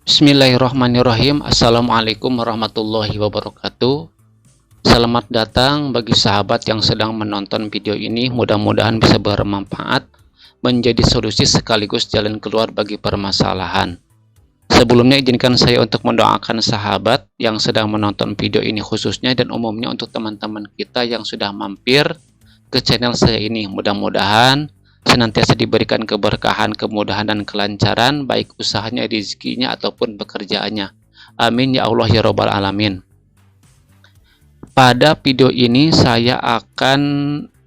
Bismillahirrahmanirrahim. Assalamualaikum warahmatullahi wabarakatuh. Selamat datang bagi sahabat yang sedang menonton video ini. Mudah-mudahan bisa bermanfaat, menjadi solusi sekaligus jalan keluar bagi permasalahan. Sebelumnya izinkan saya untuk mendoakan sahabat yang sedang menonton video ini khususnya, dan umumnya untuk teman-teman kita yang sudah mampir ke channel saya ini. Mudah-mudahan senantiasa diberikan keberkahan, kemudahan, dan kelancaran baik usahanya, rezekinya, ataupun pekerjaannya. Amin ya Allah ya Rabbal Alamin. Pada video ini saya akan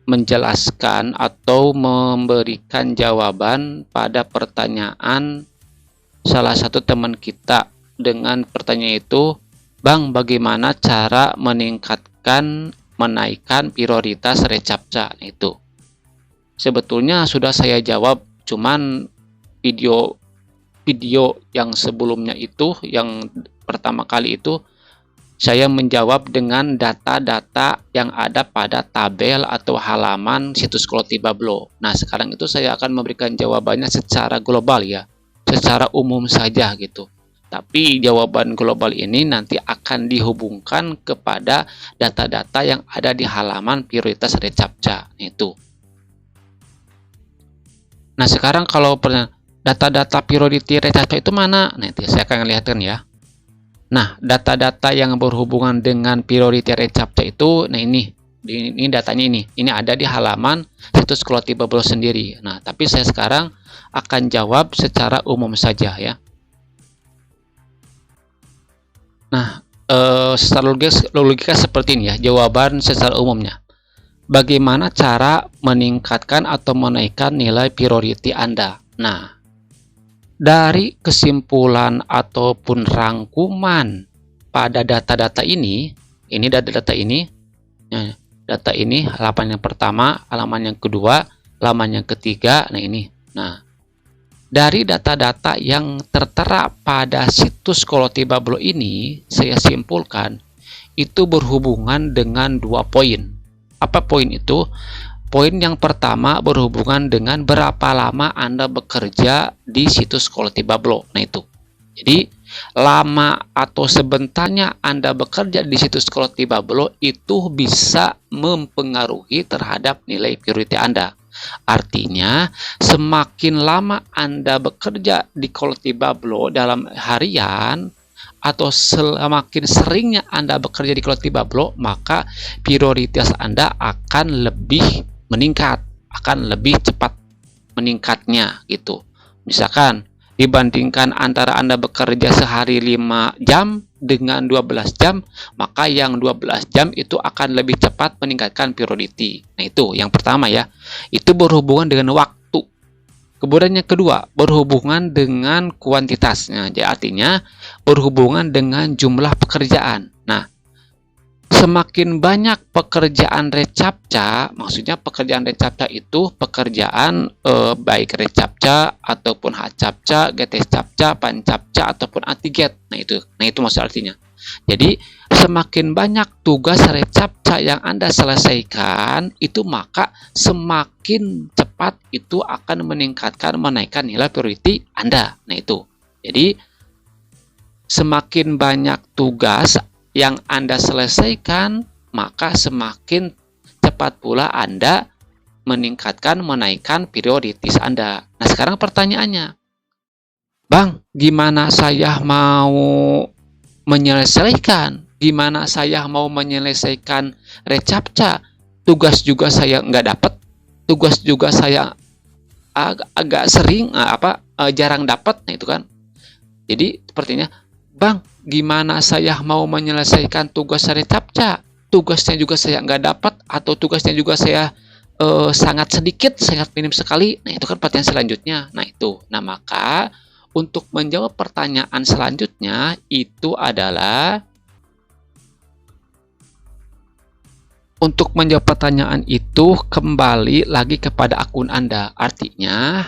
menjelaskan atau memberikan jawaban pada pertanyaan salah satu teman kita. Dengan pertanyaan itu, Bang, bagaimana cara menaikkan prioritas recaptcha? Itu sebetulnya sudah saya jawab, cuman video yang sebelumnya itu, yang pertama kali itu, saya menjawab dengan data-data yang ada pada tabel atau halaman situs Kolotibablo. Nah, sekarang itu saya akan memberikan jawabannya secara global ya, secara umum saja gitu. Tapi jawaban global ini nanti akan dihubungkan kepada data-data yang ada di halaman prioritas recaptcha itu. Nah, sekarang kalau data-data priority recaptcha itu mana? Nanti saya akan lihatkan ya. Nah, data-data yang berhubungan dengan priority recaptcha itu, nah ini datanya ini. Ini ada di halaman situs Kolotibablo sendiri. Nah, tapi saya sekarang akan jawab secara umum saja ya. Nah, secara logika seperti ini ya, jawaban secara umumnya. Bagaimana cara meningkatkan atau menaikkan nilai priority Anda? Nah, dari kesimpulan ataupun rangkuman pada data-data ini data ini halaman yang pertama, halaman yang kedua, halaman yang ketiga. Nah, ini. Nah, dari data-data yang tertera pada situs Kolotibablo ini, saya simpulkan itu berhubungan dengan 2 poin. Apa poin itu? Poin yang pertama berhubungan dengan berapa lama Anda bekerja di situs Kolotibablo. Nah, itu. Jadi, lama atau sebentarnya Anda bekerja di situs Kolotibablo itu bisa mempengaruhi terhadap nilai priority Anda. Artinya, semakin lama Anda bekerja di Kolotibablo dalam harian, atau semakin seringnya Anda bekerja di Kolotibablo, maka prioritas Anda akan lebih meningkat, akan lebih cepat meningkatnya gitu. Misalkan dibandingkan antara Anda bekerja sehari 5 jam dengan 12 jam, maka yang 12 jam itu akan lebih cepat meningkatkan priority. Nah, itu yang pertama ya. Itu berhubungan dengan waktu. Kemudian yang kedua, berhubungan dengan kuantitasnya. Jadi artinya berhubungan dengan jumlah pekerjaan. Nah, semakin banyak pekerjaan recaptcha, maksudnya pekerjaan recaptcha itu pekerjaan baik recaptcha ataupun hcaptcha, getcaptcha, pancaptcha ataupun antiget. Nah, itu maksud artinya. Jadi semakin banyak tugas recaptcha yang Anda selesaikan itu, maka semakin cepat itu akan menaikkan nilai priority Anda. Nah, itu. Jadi semakin banyak tugas yang Anda selesaikan, maka semakin cepat pula Anda menaikkan prioritas Anda. Nah, sekarang pertanyaannya, Bang, gimana saya mau menyelesaikan? Gimana saya mau menyelesaikan recaptcha? Tugas juga saya nggak dapat, tugas juga saya agak sering jarang dapat. Nah, itu kan. Jadi sepertinya, Bang, gimana saya mau menyelesaikan tugas recaptcha? Tugasnya juga saya nggak dapat, atau tugasnya juga saya sangat sedikit, sangat minim sekali. Nah, itu kan pertanyaan selanjutnya. Nah, itu. Nah, maka untuk menjawab pertanyaan selanjutnya itu adalah, untuk menjawab pertanyaan itu kembali lagi kepada akun Anda. Artinya,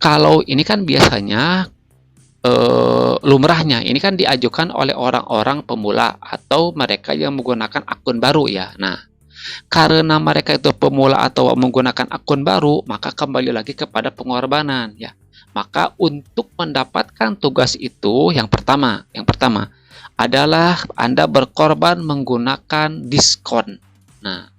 kalau ini kan biasanya lumrahnya ini kan diajukan oleh orang-orang pemula atau mereka yang menggunakan akun baru ya. Nah, karena mereka itu pemula atau menggunakan akun baru, maka kembali lagi kepada pengorbanan ya. maka untuk mendapatkan tugas itu yang pertama adalah Anda berkorban menggunakan diskon. Nah,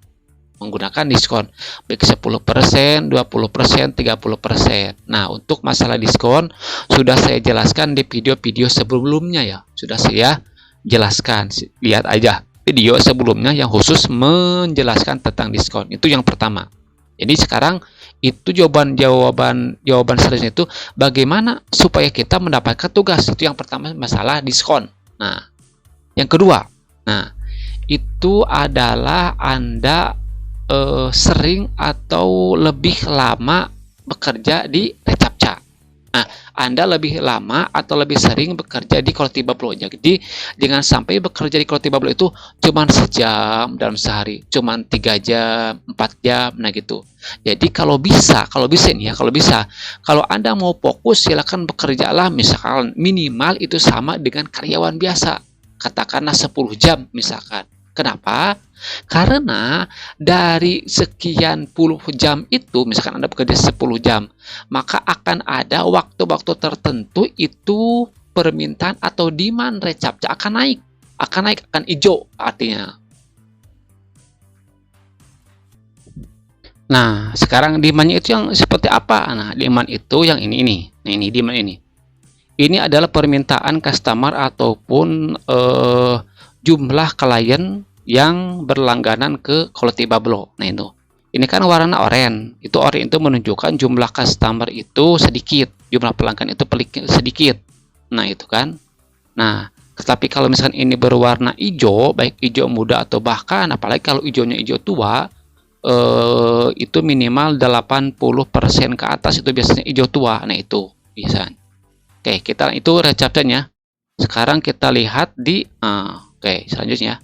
menggunakan diskon baik 10%, 20%, 30%. Nah, untuk masalah diskon sudah saya jelaskan di video-video sebelumnya ya. Sudah saya jelaskan. Lihat aja video sebelumnya yang khusus menjelaskan tentang diskon. Itu yang pertama. Jadi sekarang itu jawaban seriusnya itu bagaimana supaya kita mendapatkan tugas. Itu yang pertama masalah diskon. Nah, yang kedua, itu adalah Anda sering atau lebih lama bekerja di Recaptcha. Nah, Anda lebih lama atau lebih sering bekerja di Quality Bubble. Jadi, jangan sampai bekerja di Quality Bubble itu cuma sejam dalam sehari, cuma 3 jam, 4 jam, nah gitu. Jadi, kalau bisa, kalau Anda mau fokus, silakan bekerjalah misalkan minimal itu sama dengan karyawan biasa. Katakanlah 10 jam misalkan. Kenapa? Karena dari sekian puluh jam itu, misalkan Anda bekerja 10 jam, maka akan ada waktu-waktu tertentu itu permintaan atau demand Recaptcha akan hijau artinya. Nah, sekarang demand-nya itu yang seperti apa? Nah, demand itu yang ini. Nah, ini demand ini. Ini adalah permintaan customer ataupun jumlah klien yang berlangganan ke Quality Bubble. Nah, itu. Ini kan warna oranye. Itu oranye itu menunjukkan jumlah customer itu sedikit, jumlah pelanggan itu sedikit. Nah, itu kan. Nah, tetapi kalau misalkan ini berwarna hijau, baik hijau muda atau bahkan apalagi kalau hijaunya hijau tua, itu minimal 80% ke atas itu biasanya hijau tua. Nah, itu bisa. Oke, kita itu Recaptcha-nya. Sekarang kita lihat di oke, selanjutnya.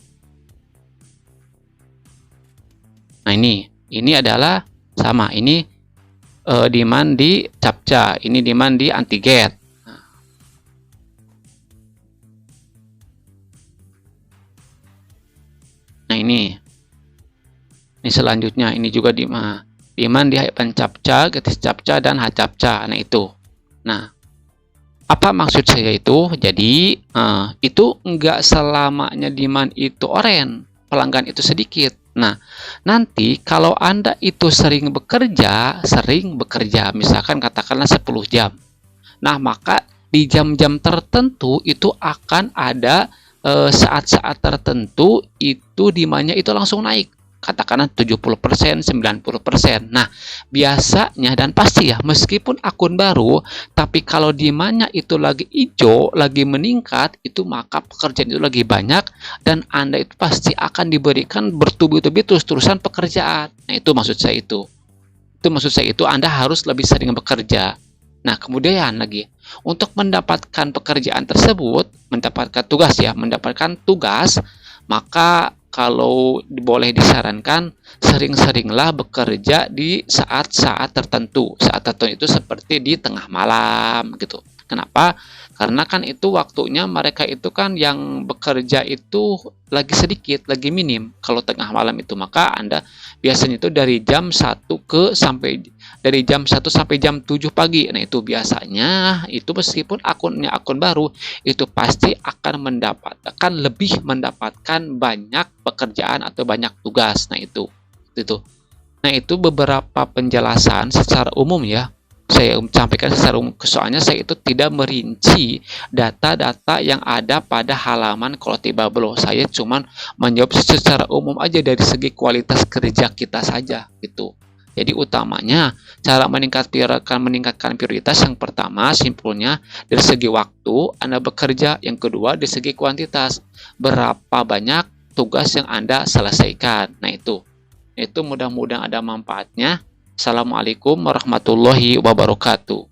Nah, ini adalah sama. Ini demand di Captcha, ini demand di Anti-Get. Nah, ini selanjutnya, ini juga demand di Captcha, Getis Captcha, dan Hcaptcha. Nah, itu. Nah, apa maksud saya itu? Jadi, itu enggak selamanya demand itu oranye, pelanggan itu sedikit. Nah, nanti kalau Anda itu sering bekerja, misalkan katakanlah 10 jam. Nah, maka di jam-jam tertentu itu akan ada saat-saat tertentu itu demand-nya itu langsung naik. Katakanlah 70%, 90%. Nah, biasanya dan pasti ya, meskipun akun baru, tapi kalau demand-nya itu lagi hijau, lagi meningkat, itu maka pekerjaan itu lagi banyak dan Anda itu pasti akan diberikan bertubi-tubi terus-terusan pekerjaan. Nah, itu maksud saya itu. Itu maksud saya itu Anda harus lebih sering bekerja. Nah, kemudian lagi untuk mendapatkan pekerjaan tersebut, mendapatkan tugas, maka kalau boleh disarankan sering-seringlah bekerja di saat-saat tertentu. Saat tertentu itu seperti di tengah malam gitu. Kenapa? Karena kan itu waktunya mereka itu kan yang bekerja itu lagi sedikit, lagi minim. Kalau tengah malam itu maka Anda biasanya itu dari jam 1 sampai jam 7 pagi. Nah, itu biasanya itu meskipun akunnya akun baru, itu pasti akan lebih mendapatkan banyak pekerjaan atau banyak tugas. Nah, itu. Nah, itu beberapa penjelasan secara umum ya. Saya sampaikan secara umum, soalnya saya itu tidak merinci data-data yang ada pada halaman Quality Bubble. Saya cuma menjawab secara umum aja dari segi kualitas kerja kita saja gitu. Jadi utamanya cara meningkatkan prioritas yang pertama simpulnya dari segi waktu Anda bekerja, yang kedua dari segi kuantitas berapa banyak tugas yang Anda selesaikan. Nah, itu mudah-mudahan ada manfaatnya. Assalamualaikum warahmatullahi wabarakatuh.